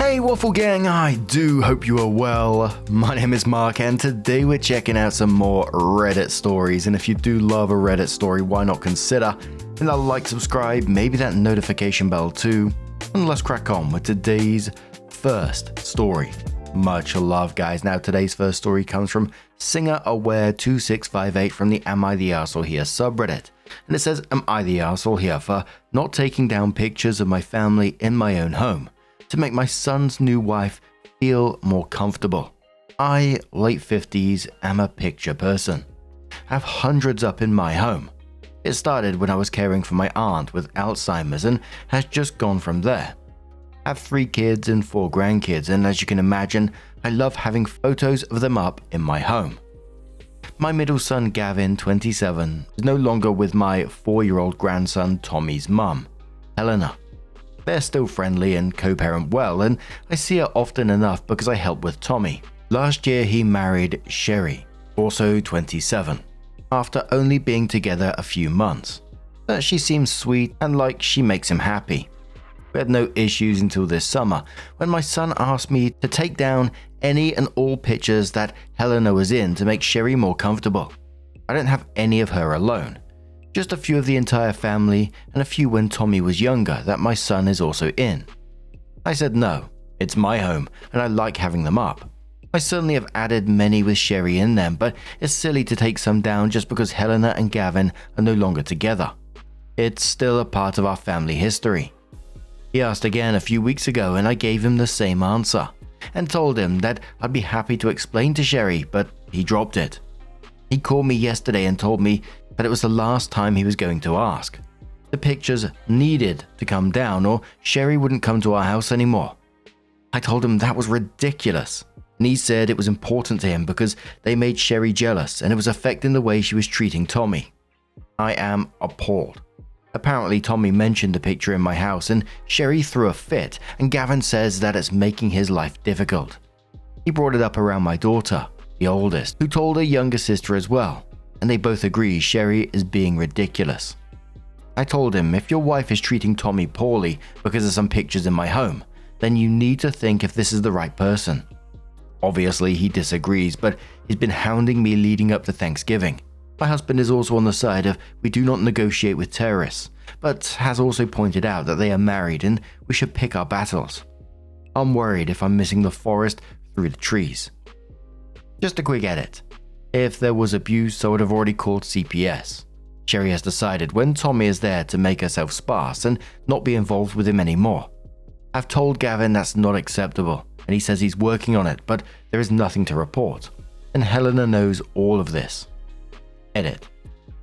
Hey Waffle Gang, I do hope you are well. My name is Mark and today we're checking out some more Reddit stories, and if you do love a Reddit story, why not consider hitting that like, subscribe, maybe that notification bell too, and let's crack on with today's first story. Much love guys. Now today's first story comes from SingerAware2658 from the Am I the Arsehole Here subreddit, and it says, am I the arsehole here for not taking down pictures of my family in my own home to make my son's new wife feel more comfortable? I, late 50s, am a picture person. I have hundreds up in my home. It started when I was caring for my aunt with Alzheimer's and has just gone from there. I have 3 kids and 4 grandkids, and as you can imagine, I love having photos of them up in my home. My middle son Gavin, 27, is no longer with my 4-year-old grandson Tommy's mum, Helena. They're still friendly and co-parent well, and I see her often enough because I help with Tommy. Last year he married Sherry, also 27, after only being together a few months. But she seems sweet and like she makes him happy. We had no issues until this summer when my son asked me to take down any and all pictures that Helena was in to make Sherry more comfortable. I don't have any of her alone. Just a few of the entire family and a few when Tommy was younger that my son is also in. I said no, it's my home and I like having them up. I certainly have added many with Sherry in them, but it's silly to take some down just because Helena and Gavin are no longer together. It's still a part of our family history. He asked again a few weeks ago and I gave him the same answer and told him that I'd be happy to explain to Sherry, but he dropped it. He called me yesterday and told me that it was the last time he was going to ask. The pictures needed to come down or Sherry wouldn't come to our house anymore. I told him that was ridiculous, and he said it was important to him because they made Sherry jealous and it was affecting the way she was treating Tommy. I am appalled. Apparently Tommy mentioned the picture in my house and Sherry threw a fit, and Gavin says that it's making his life difficult. He brought it up around my daughter, the oldest, who told her younger sister as well, and they both agree Sherry is being ridiculous. I told him if your wife is treating Tommy poorly because of some pictures in my home, then you need to think if this is the right person. Obviously he disagrees, but he's been hounding me leading up to Thanksgiving. My husband is also on the side of we do not negotiate with terrorists, but has also pointed out that they are married and we should pick our battles. I'm worried if I'm missing the forest through the trees. Just a quick edit. If there was abuse, I would have already called CPS. Sherry has decided when Tommy is there to make herself sparse and not be involved with him anymore. I've told Gavin that's not acceptable, and he says he's working on it, but there is nothing to report. And Helena knows all of this. Edit.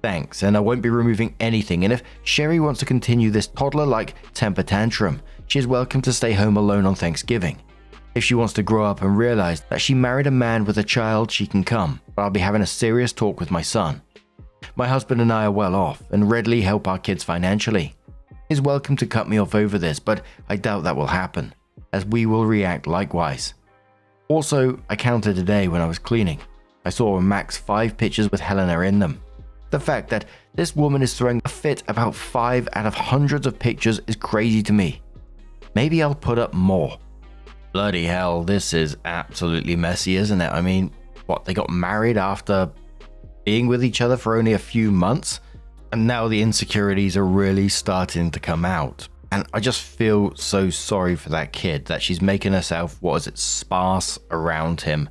Thanks, and I won't be removing anything, and if Sherry wants to continue this toddler-like temper tantrum, she is welcome to stay home alone on Thanksgiving. If she wants to grow up and realize that she married a man with a child, she can come, but I'll be having a serious talk with my son. My husband and I are well off and readily help our kids financially. He's welcome to cut me off over this, but I doubt that will happen, as we will react likewise. Also, I counted today when I was cleaning. I saw a max 5 pictures with Helena in them. The fact that this woman is throwing a fit about 5 out of hundreds of pictures is crazy to me. Maybe I'll put up more. Bloody hell, this is absolutely messy, isn't it? I mean, what, they got married after being with each other for only a few months? And now the insecurities are really starting to come out. And I just feel so sorry for that kid that she's making herself, sparse around him.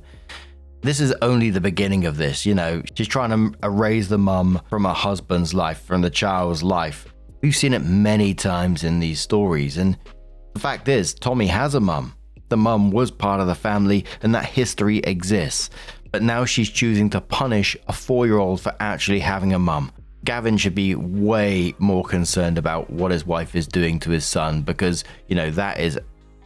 This is only the beginning of this, She's trying to erase the mum from her husband's life, from the child's life. We've seen it many times in these stories, and the fact is, Tommy has a mum. The mum was part of the family, and that history exists. But now she's choosing to punish a 4-year-old for actually having a mum. Gavin should be way more concerned about what his wife is doing to his son, because, that is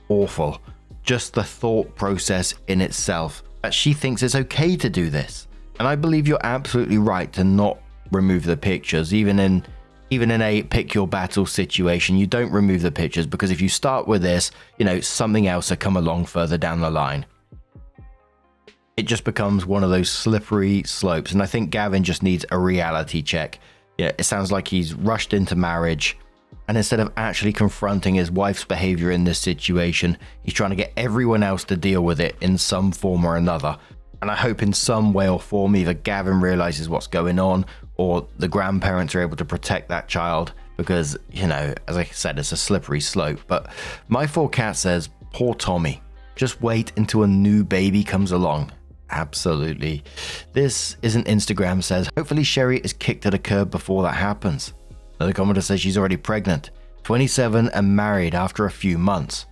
awful. Just the thought process in itself. That she thinks it's okay to do this. And I believe you're absolutely right to not remove the pictures, even in a pick your battle situation. You don't remove the pictures because if you start with this, something else will come along further down the line. It just becomes one of those slippery slopes, and I think Gavin just needs a reality check. It sounds like he's rushed into marriage And instead of actually confronting his wife's behavior in this situation, he's trying to get everyone else to deal with it in some form or another. And I hope in some way or form either Gavin realizes what's going on or the grandparents are able to protect that child because, as I said, it's a slippery slope. But my 4cat says, poor Tommy, just wait until a new baby comes along. Absolutely. This is an Instagram says, hopefully Sherry is kicked to the curb before that happens. Another commenter says she's already pregnant, 27 and married after a few months.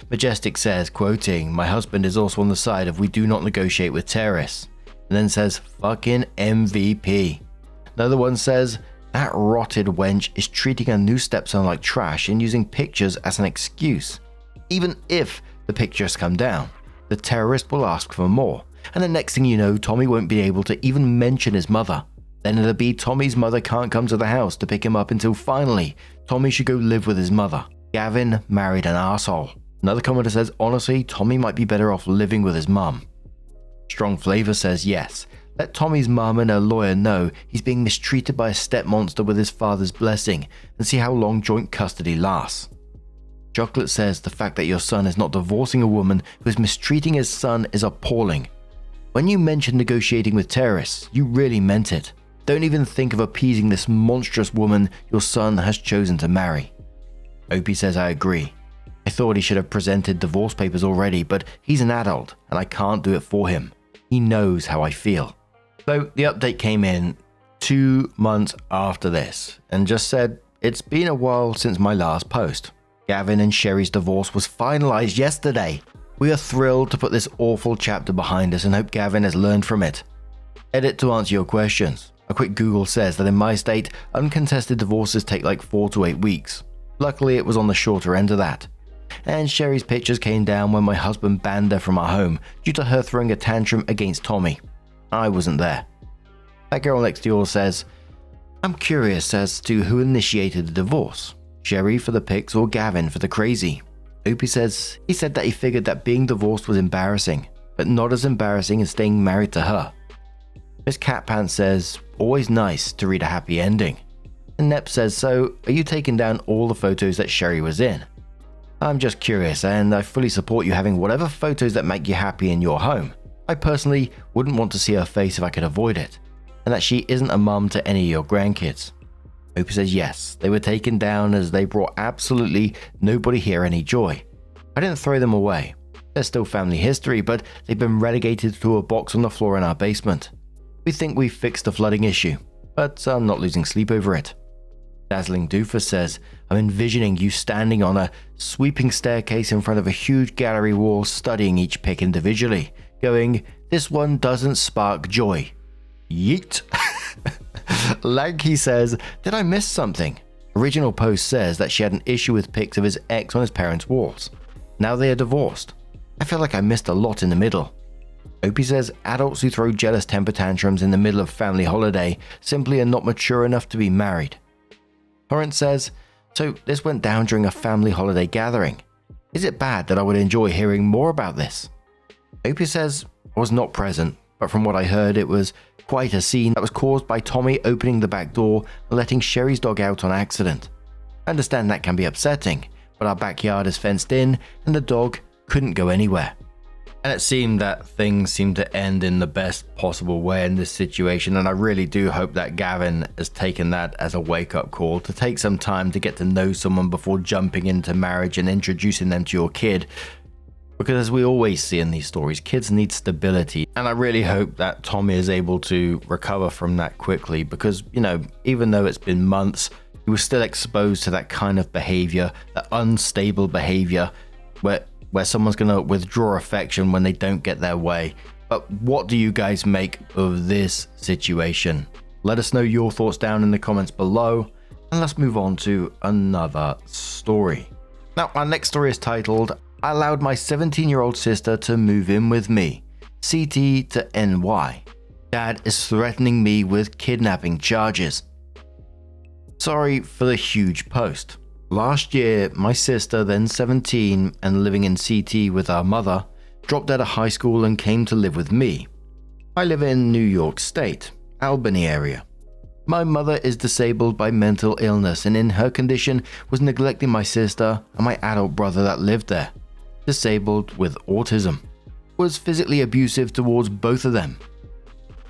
Majestic says, quoting, my husband is also on the side of we do not negotiate with terrorists. And then says, fucking MVP. Another one says, that rotted wench is treating her new stepson like trash and using pictures as an excuse. Even if the pictures come down, the terrorist will ask for more. And the next thing you know, Tommy won't be able to even mention his mother. Then it'll be Tommy's mother can't come to the house to pick him up until finally Tommy should go live with his mother. Gavin married an asshole. Another commenter says, honestly, Tommy might be better off living with his mum. Strong Flavor says, yes. Let Tommy's mum and her lawyer know he's being mistreated by a stepmonster with his father's blessing and see how long joint custody lasts. Chocolate says, the fact that your son is not divorcing a woman who is mistreating his son is appalling. When you mentioned negotiating with terrorists, you really meant it. Don't even think of appeasing this monstrous woman your son has chosen to marry. Opie says, I agree. I thought he should have presented divorce papers already, but he's an adult and I can't do it for him. He knows how I feel. So the update came in 2 months after this and just said, it's been a while since my last post. Gavin and Sherry's divorce was finalized yesterday. We are thrilled to put this awful chapter behind us and hope Gavin has learned from it. Edit to answer your questions. A quick Google says that in my state, uncontested divorces take like 4 to 8 weeks. Luckily, it was on the shorter end of that. And Sherry's pictures came down when my husband banned her from our home due to her throwing a tantrum against Tommy. I wasn't there. That girl next door says, I'm curious as to who initiated the divorce. Sherry for the pics or Gavin for the crazy. Opie says, he said that he figured that being divorced was embarrassing, but not as embarrassing as staying married to her. Miss Catpants says, always nice to read a happy ending. And Nep says, so are you taking down all the photos that Sherry was in? I'm just curious and I fully support you having whatever photos that make you happy in your home. I personally wouldn't want to see her face if I could avoid it. And that she isn't a mum to any of your grandkids. Opie says yes, they were taken down as they brought absolutely nobody here any joy. I didn't throw them away. They're still family history, but they've been relegated to a box on the floor in our basement. We think we've fixed the flooding issue, but I'm not losing sleep over it. Dazzling Doofus says, I'm envisioning you standing on a sweeping staircase in front of a huge gallery wall studying each pic individually, going, this one doesn't spark joy. Yeet. Lanky says, did I miss something? Original post says that she had an issue with pics of his ex on his parents' walls. Now they are divorced. I feel like I missed a lot in the middle. Opie says adults who throw jealous temper tantrums in the middle of family holiday simply are not mature enough to be married. Torrance says, so this went down during a family holiday gathering. Is it bad that I would enjoy hearing more about this? Opie says, I was not present, but from what I heard it was quite a scene that was caused by Tommy opening the back door and letting Sherry's dog out on accident. I understand that can be upsetting, but our backyard is fenced in and the dog couldn't go anywhere. And it seemed that things seemed to end in the best possible way in this situation, and I really do hope that Gavin has taken that as a wake-up call to take some time to get to know someone before jumping into marriage and introducing them to your kid. Because as we always see in these stories, kids need stability, and I really hope that Tommy is able to recover from that quickly because, even though it's been months, he was still exposed to that kind of behavior, that unstable behavior where someone's going to withdraw affection when they don't get their way. But what do you guys make of this situation? Let us know your thoughts down in the comments below, and let's move on to another story. Now, our next story is titled, I allowed my 17-year-old sister to move in with me, CT to NY. Dad is threatening me with kidnapping charges. Sorry for the huge post. Last year, my sister, then 17 and living in CT with our mother, dropped out of high school and came to live with me. I live in New York State, Albany area. My mother is disabled by mental illness and in her condition was neglecting my sister and my adult brother that lived there. Disabled with autism. Was physically abusive towards both of them.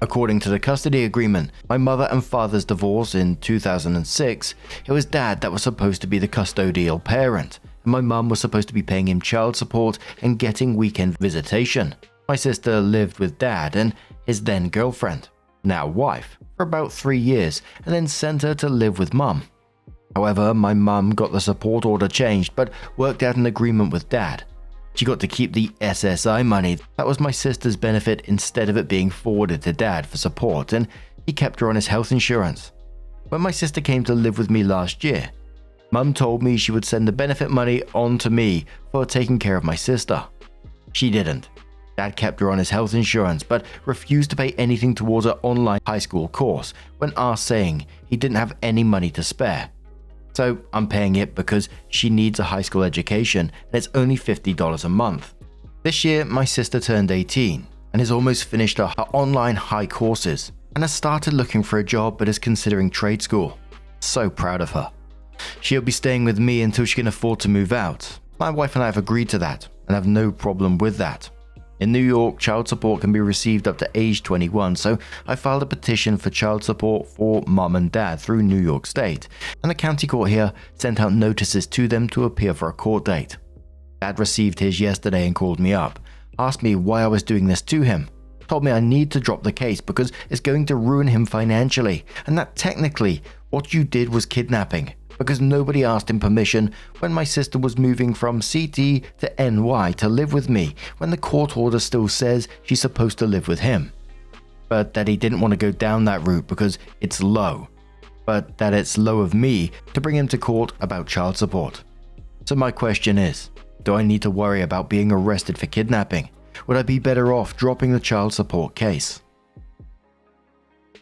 According to the custody agreement, my mother and father's divorce in 2006, it was dad that was supposed to be the custodial parent, and my mum was supposed to be paying him child support and getting weekend visitation. My sister lived with dad and his then girlfriend, now wife, for about 3 years and then sent her to live with mum. However, my mum got the support order changed but worked out an agreement with dad. She got to keep the SSI money that was my sister's benefit instead of it being forwarded to dad for support, and he kept her on his health insurance. When my sister came to live with me last year, mum told me she would send the benefit money on to me for taking care of my sister. She didn't. Dad kept her on his health insurance but refused to pay anything towards her online high school course when asked, saying he didn't have any money to spare. So I'm paying it because she needs a high school education and it's only $50 a month. This year my sister turned 18 and has almost finished her online high courses and has started looking for a job but is considering trade school. So proud of her. She'll be staying with me until she can afford to move out. My wife and I have agreed to that and have no problem with that. In New York, child support can be received up to age 21, so I filed a petition for child support for mum and dad through New York State, and the county court here sent out notices to them to appear for a court date. Dad received his yesterday and called me up, asked me why I was doing this to him, told me I need to drop the case because it's going to ruin him financially, and that technically what you did was kidnapping, because nobody asked him permission when my sister was moving from CT to NY to live with me when the court order still says she's supposed to live with him. But that he didn't want to go down that route because it's low. But that it's low of me to bring him to court about child support. So my question is, do I need to worry about being arrested for kidnapping? Would I be better off dropping the child support case?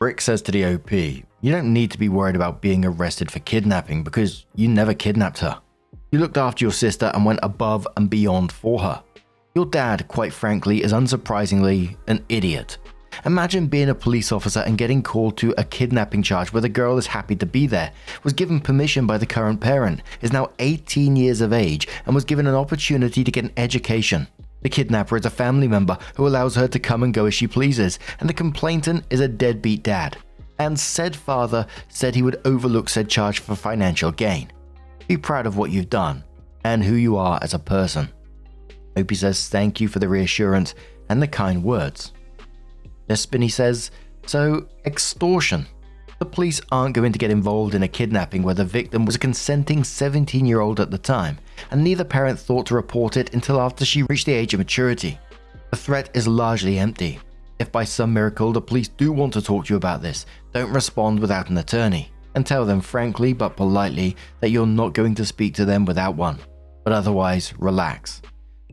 Rick says to the OP, you don't need to be worried about being arrested for kidnapping because you never kidnapped her. You looked after your sister and went above and beyond for her. Your dad, quite frankly, is unsurprisingly an idiot. Imagine being a police officer and getting called to a kidnapping charge where the girl is happy to be there, was given permission by the current parent, is now 18 years of age, and was given an opportunity to get an education. The kidnapper is a family member who allows her to come and go as she pleases, and the complainant is a deadbeat dad. And said father said he would overlook said charge for financial gain. Be proud of what you've done and who you are as a person. Opie says thank you for the reassurance and the kind words. Despiny says, so extortion. The police aren't going to get involved in a kidnapping where the victim was a consenting 17-year-old at the time, and neither parent thought to report it until after she reached the age of maturity. The threat is largely empty. If by some miracle the police do want to talk to you about this, don't respond without an attorney, and tell them frankly but politely that you're not going to speak to them without one, but otherwise relax.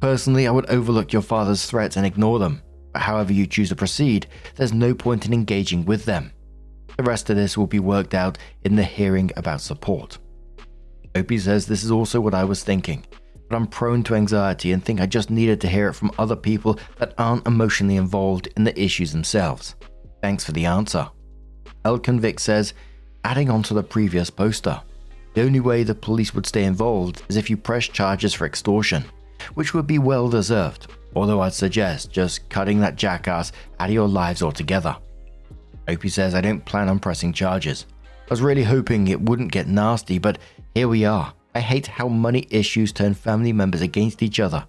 Personally, I would overlook your father's threats and ignore them, but however you choose to proceed, there's no point in engaging with them. The rest of this will be worked out in the hearing about support. Opie says this is also what I was thinking, but I'm prone to anxiety and think I just needed to hear it from other people that aren't emotionally involved in the issues themselves. Thanks for the answer. El Convict says, adding on to the previous poster, the only way the police would stay involved is if you press charges for extortion, which would be well deserved, although I'd suggest just cutting that jackass out of your lives altogether. Opie says, I don't plan on pressing charges. I was really hoping it wouldn't get nasty, but here we are. I hate how money issues turn family members against each other.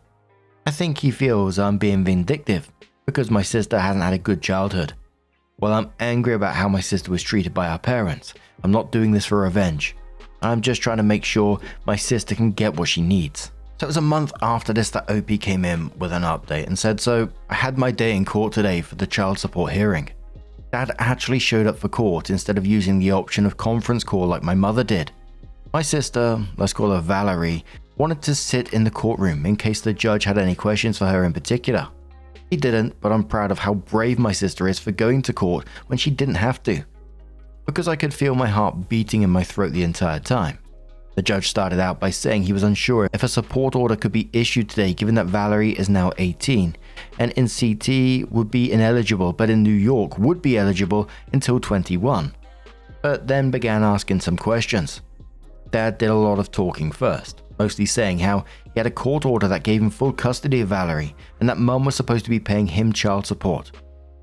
I think he feels I'm being vindictive because my sister hasn't had a good childhood. Well, I'm angry about how my sister was treated by our parents. I'm not doing this for revenge. I'm just trying to make sure my sister can get what she needs. So it was a month after this that OP came in with an update and said, so I had my day in court today for the child support hearing. Dad actually showed up for court instead of using the option of conference call like my mother did. My sister, let's call her Valerie, wanted to sit in the courtroom in case the judge had any questions for her in particular. He didn't, but I'm proud of how brave my sister is for going to court when she didn't have to. Because I could feel my heart beating in my throat the entire time. The judge started out by saying he was unsure if a support order could be issued today given that Valerie is now 18 and in CT would be ineligible but in New York would be eligible until 21. but then began asking some questions. Dad did a lot of talking first, mostly saying how he had a court order that gave him full custody of Valerie and that Mum was supposed to be paying him child support.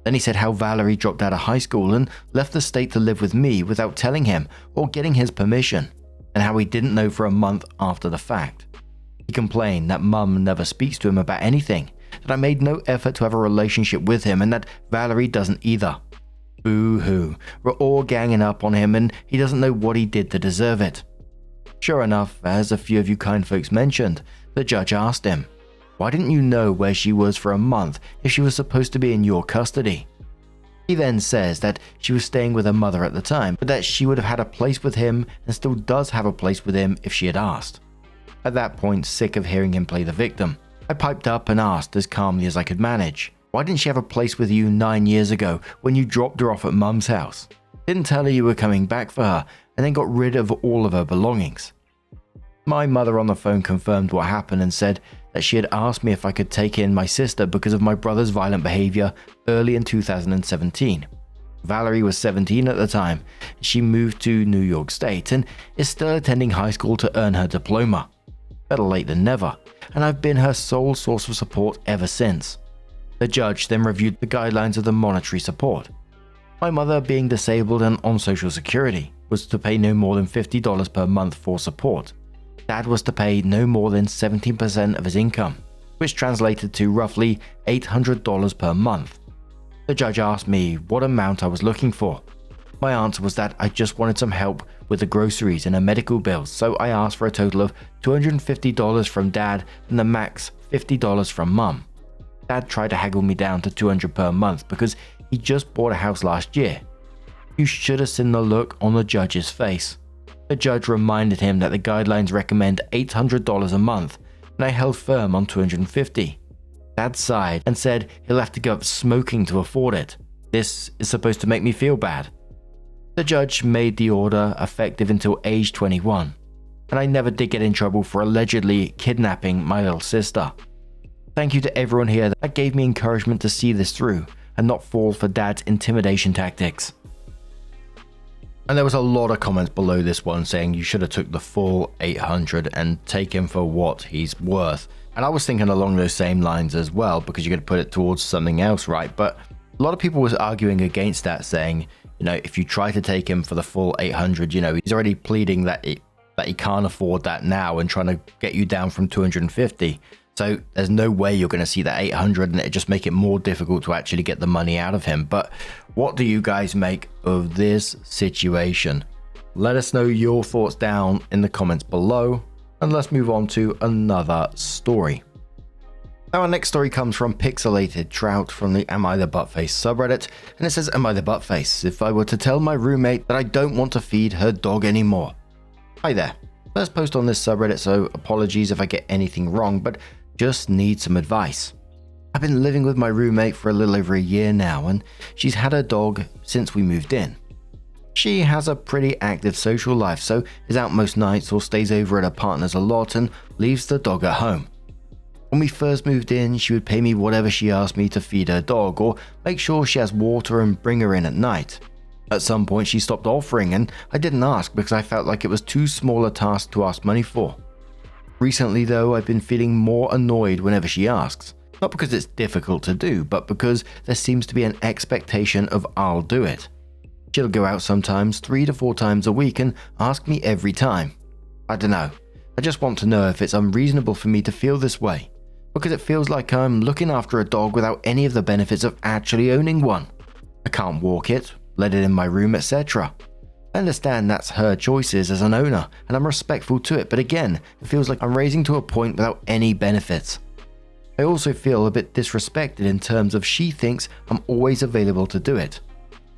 Then he said how Valerie dropped out of high school and left the state to live with me without telling him or getting his permission, and how he didn't know for a month after the fact. He complained that Mum never speaks to him about anything, that I made no effort to have a relationship with him, and that Valerie doesn't either. Boo-hoo, we're all ganging up on him and he doesn't know what he did to deserve it. Sure enough, as a few of you kind folks mentioned, the judge asked him, "Why didn't you know where she was for a month if she was supposed to be in your custody?" He then says that she was staying with her mother at the time, but that she would have had a place with him and still does have a place with him if she had asked. At that point, sick of hearing him play the victim, I piped up and asked as calmly as I could manage, "Why didn't she have a place with you 9 years ago when you dropped her off at Mum's house? Didn't tell her you were coming back for her and then got rid of all of her belongings?" My mother on the phone confirmed what happened and said that she had asked me if I could take in my sister because of my brother's violent behavior early in 2017. Valerie was 17 at the time. She moved to New York State and is still attending high school to earn her diploma. Better late than never, and I've been her sole source of support ever since. The judge then reviewed the guidelines of the monetary support. My mother, being disabled and on Social Security, was to pay no more than $50 per month for support. Dad was to pay no more than 17% of his income, which translated to roughly $800 per month. The judge asked me what amount I was looking for. My answer was that I just wanted some help with the groceries and her medical bills, so I asked for a total of $250 from Dad and the max $50 from Mum. Dad tried to haggle me down to $200 per month because he just bought a house last year. You should have seen the look on the judge's face. The judge reminded him that the guidelines recommend $800 a month, and I held firm on $250. Dad sighed and said he'll have to go up smoking to afford it. This is supposed to make me feel bad. The judge made the order effective until age 21, and I never did get in trouble for allegedly kidnapping my little sister. Thank you to everyone here that gave me encouragement to see this through and not fall for Dad's intimidation tactics. And there was a lot of comments below this one saying you should have took the full 800 and take him for what he's worth. And I was thinking along those same lines as well, because you could put it towards something else, right? But a lot of people was arguing against that, saying, if you try to take him for the full 800, he's already pleading that he can't afford that now and trying to get you down from 250. So there's no way you're going to see that 800, and it just make it more difficult to actually get the money out of him. But what do you guys make of this situation? Let us know your thoughts down in the comments below, and let's move on to another story. Now, our next story comes from Pixelated Trout from the Am I the Buttface subreddit, and it says, "Am I the Buttface? If I were to tell my roommate that I don't want to feed her dog anymore." Hi there. First post on this subreddit, so apologies if I get anything wrong, but just need some advice. I've been living with my roommate for a little over a year now, and she's had her dog since we moved in. She has a pretty active social life, so is out most nights or stays over at her partner's a lot and leaves the dog at home. When we first moved in, she would pay me whatever she asked me to feed her dog or make sure she has water and bring her in at night. At some point she stopped offering, and I didn't ask because I felt like it was too small a task to ask money for. Recently though, I've been feeling more annoyed whenever she asks. Not because it's difficult to do, but because there seems to be an expectation of I'll do it. She'll go out sometimes 3 to 4 times a week and ask me every time. I don't know. I just want to know if it's unreasonable for me to feel this way, because it feels like I'm looking after a dog without any of the benefits of actually owning one. I can't walk it, let it in my room, etc. I understand that's her choices as an owner, and I'm respectful to it, but again, it feels like I'm raising to a point without any benefits. I also feel a bit disrespected in terms of she thinks I'm always available to do it.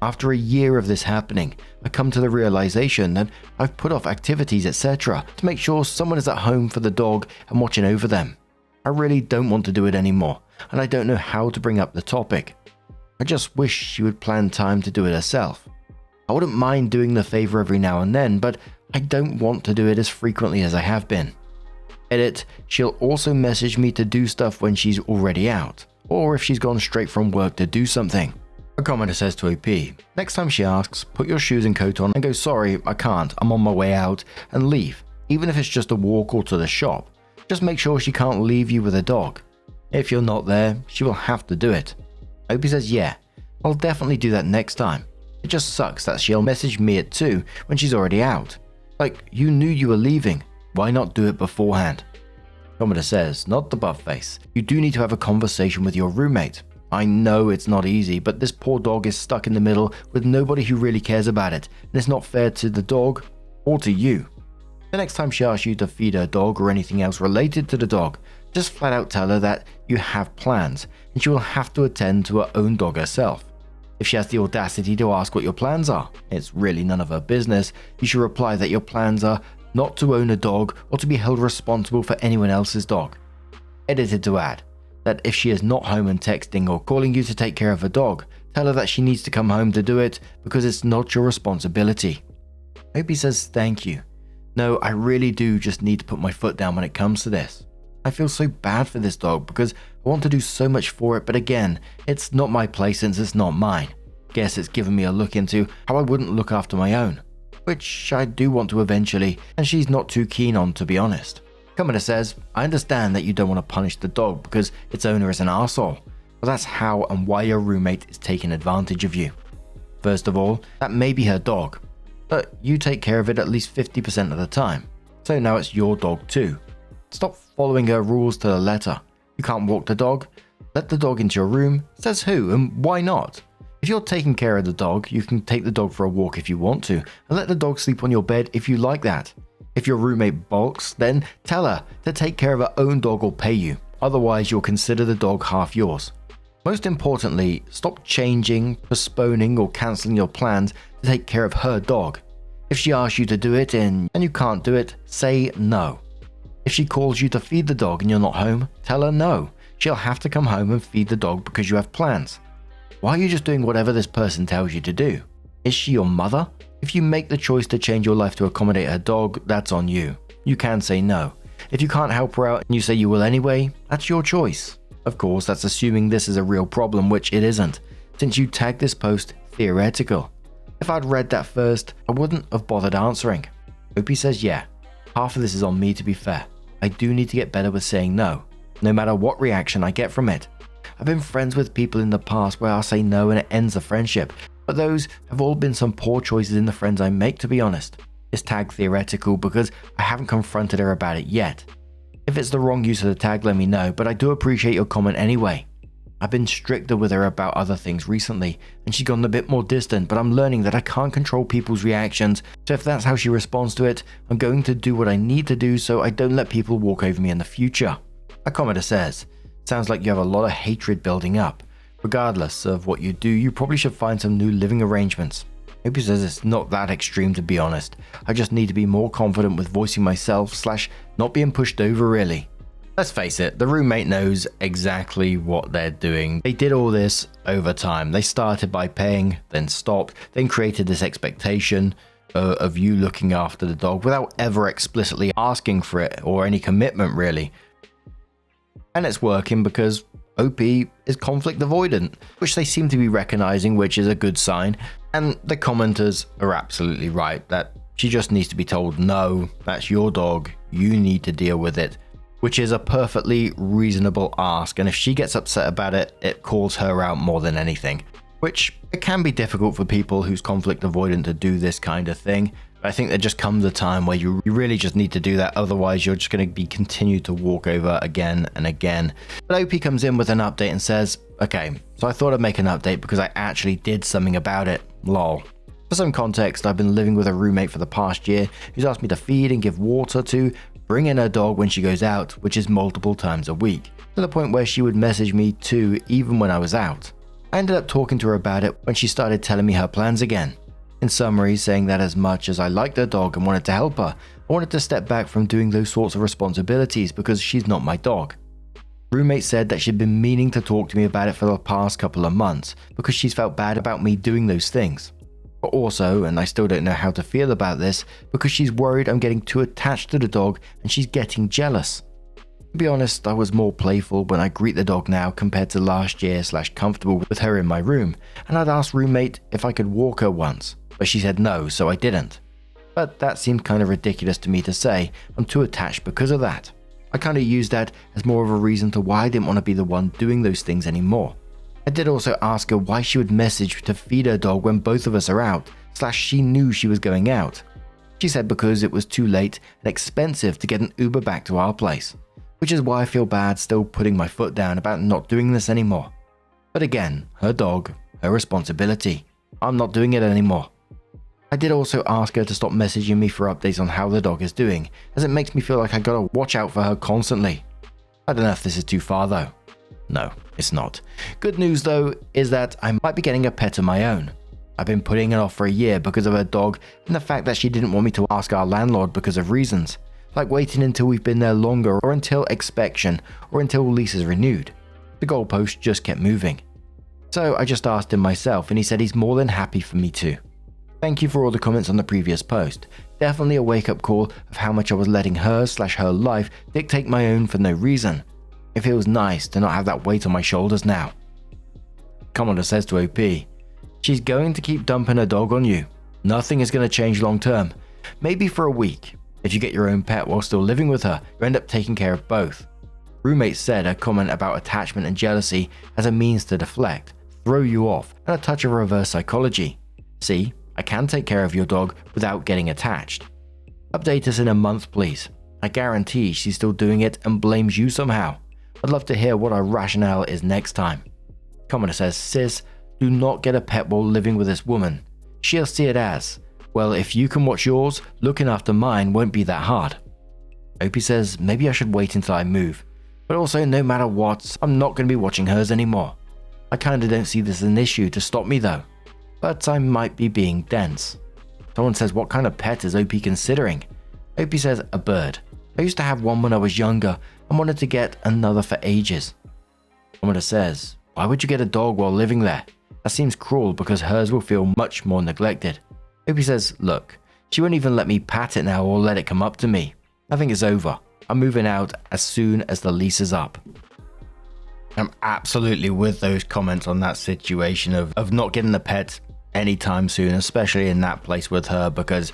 After a year of this happening, I come to the realization that I've put off activities, etc. to make sure someone is at home for the dog and watching over them. I really don't want to do it anymore, and I don't know how to bring up the topic. I just wish she would plan time to do it herself. I wouldn't mind doing the favor every now and then, but I don't want to do it as frequently as I have been. Edit, she'll also message me to do stuff when she's already out, or if she's gone straight from work to do something. A commenter says to OP, next time she asks, put your shoes and coat on and go, sorry, I can't, I'm on my way out, and leave, even if it's just a walk or to the shop. Just make sure she can't leave you with a dog. If you're not there, she will have to do it. OP says, yeah, I'll definitely do that next time. It just sucks that she'll message me at 2 when she's already out. Like, you knew you were leaving, why not do it beforehand? Commenter says, not the buff face, you do need to have a conversation with your roommate. I know it's not easy, but this poor dog is stuck in the middle with nobody who really cares about it, and it's not fair to the dog or to you. The next time she asks you to feed her dog or anything else related to the dog, just flat out tell her that you have plans, and she will have to attend to her own dog herself. If she has the audacity to ask what your plans are, it's really none of her business. You should reply that your plans are not to own a dog or to be held responsible for anyone else's dog. Edited to add that if she is not home and texting or calling you to take care of her dog, tell her that she needs to come home to do it because it's not your responsibility. Opie says thank you. No, I really do just need to put my foot down when it comes to this. I feel so bad for this dog because I want to do so much for it, but again, it's not my place since it's not mine. Guess it's given me a look into how I wouldn't look after my own, which I do want to eventually, and she's not too keen on, to be honest. Commenter says, I understand that you don't want to punish the dog because its owner is an arsehole, but that's how and why your roommate is taking advantage of you. First of all, that may be her dog, but you take care of it at least 50% of the time, so now it's your dog too. Stop following her rules to the letter. You can't walk the dog? Let the dog into your room? Says who, and why not? If you're taking care of the dog, you can take the dog for a walk if you want to, and let the dog sleep on your bed if you like that. If your roommate balks, then tell her to take care of her own dog or pay you, otherwise you'll consider the dog half yours. Most importantly, stop changing, postponing or cancelling your plans to take care of her dog. If she asks you to do it and you can't do it, say no. If she calls you to feed the dog and you're not home, tell her no. She'll have to come home and feed the dog because you have plans. Why are you just doing whatever this person tells you to do? Is she your mother? If you make the choice to change your life to accommodate her dog, that's on you. You can say no. If you can't help her out and you say you will anyway, that's your choice. Of course, that's assuming this is a real problem, which it isn't, since you tagged this post theoretical. If I'd read that first, I wouldn't have bothered answering. Opie says yeah, half of this is on me to be fair. I do need to get better with saying no, no matter what reaction I get from it. I've been friends with people in the past where I'll say no and it ends the friendship, but those have all been some poor choices in the friends I make, to be honest. It's tag theoretical because I haven't confronted her about it yet. If it's the wrong use of the tag, let me know, but I do appreciate your comment anyway. I've been stricter with her about other things recently, and she's gotten a bit more distant, but I'm learning that I can't control people's reactions, so if that's how she responds to it, I'm going to do what I need to do so I don't let people walk over me in the future. A commenter says, sounds like you have a lot of hatred building up. Regardless of what you do, you probably should find some new living arrangements. Opie says it's not that extreme, to be honest. I just need to be more confident with voicing myself / not being pushed over, really. Let's face it, the roommate knows exactly what they're doing. They did all this over time. They started by paying, then stopped, then created this expectation of you looking after the dog without ever explicitly asking for it or any commitment, really. And it's working because OP is conflict avoidant, which they seem to be recognizing, which is a good sign. And the commenters are absolutely right that she just needs to be told, no, that's your dog, you need to deal with it, which is a perfectly reasonable ask. And if she gets upset about it, it calls her out more than anything, which it can be difficult for people who's conflict avoidant to do this kind of thing. I think there just comes a time where you really just need to do that, otherwise you're just going to be continued to walk over again and again. But OP comes in with an update and says, okay, so I thought I'd make an update because I actually did something about it, lol. For some context, I've been living with a roommate for the past year who's asked me to feed and give water to, bring in her dog when she goes out, which is multiple times a week, to the point where she would message me too even when I was out. I ended up talking to her about it when she started telling me her plans again. In summary, saying that as much as I liked her dog and wanted to help her, I wanted to step back from doing those sorts of responsibilities because she's not my dog. Roommate said that she'd been meaning to talk to me about it for the past couple of months because she's felt bad about me doing those things. But also, and I still don't know how to feel about this, because she's worried I'm getting too attached to the dog and she's getting jealous. To be honest, I was more playful when I greet the dog now compared to last year / comfortable with her in my room, and I'd asked roommate if I could walk her once, but she said no, so I didn't. But that seemed kind of ridiculous to me to say. I'm too attached because of that. I kind of used that as more of a reason to why I didn't want to be the one doing those things anymore. I did also ask her why she would message to feed her dog when both of us are out / she knew she was going out. She said because it was too late and expensive to get an Uber back to our place, which is why I feel bad still putting my foot down about not doing this anymore. But again, her dog, her responsibility. I'm not doing it anymore. I did also ask her to stop messaging me for updates on how the dog is doing, as it makes me feel like I gotta watch out for her constantly. I don't know if this is too far though. No, it's not. Good news though is that I might be getting a pet of my own. I've been putting it off for a year because of her dog and the fact that she didn't want me to ask our landlord because of reasons, like waiting until we've been there longer or until inspection or until lease is renewed. The goalpost just kept moving. So I just asked him myself and he said he's more than happy for me to. Thank you for all the comments on the previous post. Definitely a wake-up call of how much I was letting her / her life dictate my own for no reason. It feels nice to not have that weight on my shoulders now. Commenter says to OP, she's going to keep dumping her dog on you. Nothing is going to change long term. Maybe for a week. If you get your own pet while still living with her, you end up taking care of both. Roommate said a comment about attachment and jealousy as a means to deflect, throw you off, and a touch of reverse psychology. See, I can take care of your dog without getting attached. Update us in a month, please. I guarantee she's still doing it and blames you somehow. I'd love to hear what our rationale is next time. Commenter says, sis, do not get a pet while living with this woman. She'll see it as, well, if you can watch yours, looking after mine won't be that hard. Opie says, maybe I should wait until I move. But also, no matter what, I'm not going to be watching hers anymore. I kinda don't see this as an issue to stop me though. But I might be being dense. Someone says, what kind of pet is OP considering? OP says, a bird. I used to have one when I was younger and wanted to get another for ages. Commenter says, why would you get a dog while living there? That seems cruel because hers will feel much more neglected. OP says, look, she won't even let me pat it now or let it come up to me. I think it's over. I'm moving out as soon as the lease is up. I'm absolutely with those comments on that situation of not getting a pet anytime soon, especially in that place with her, because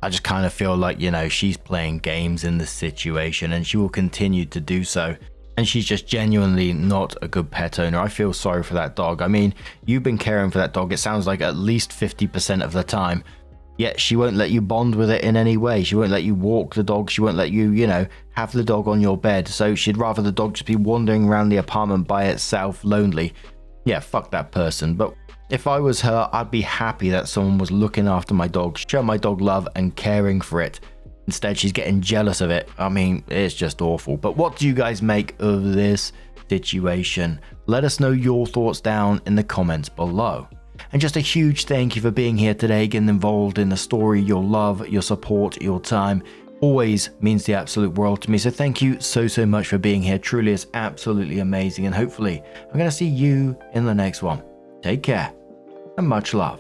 I just kind of feel like, she's playing games in this situation and she will continue to do so. And she's just genuinely not a good pet owner. I feel sorry for that dog. I mean, you've been caring for that dog, it sounds like at least 50% of the time. Yet she won't let you bond with it in any way. She won't let you walk the dog. She won't let you, have the dog on your bed. So she'd rather the dog just be wandering around the apartment by itself, lonely. Yeah, fuck that person. But if I was her, I'd be happy that someone was looking after my dog, showing my dog love and caring for it. Instead, she's getting jealous of it. I mean, it's just awful. But what do you guys make of this situation? Let us know your thoughts down in the comments below. And just a huge thank you for being here today, getting involved in the story. Your love, your support, your time always means the absolute world to me. So thank you so much for being here. Truly is absolutely amazing. And hopefully I'm going to see you in the next one. Take care and much love.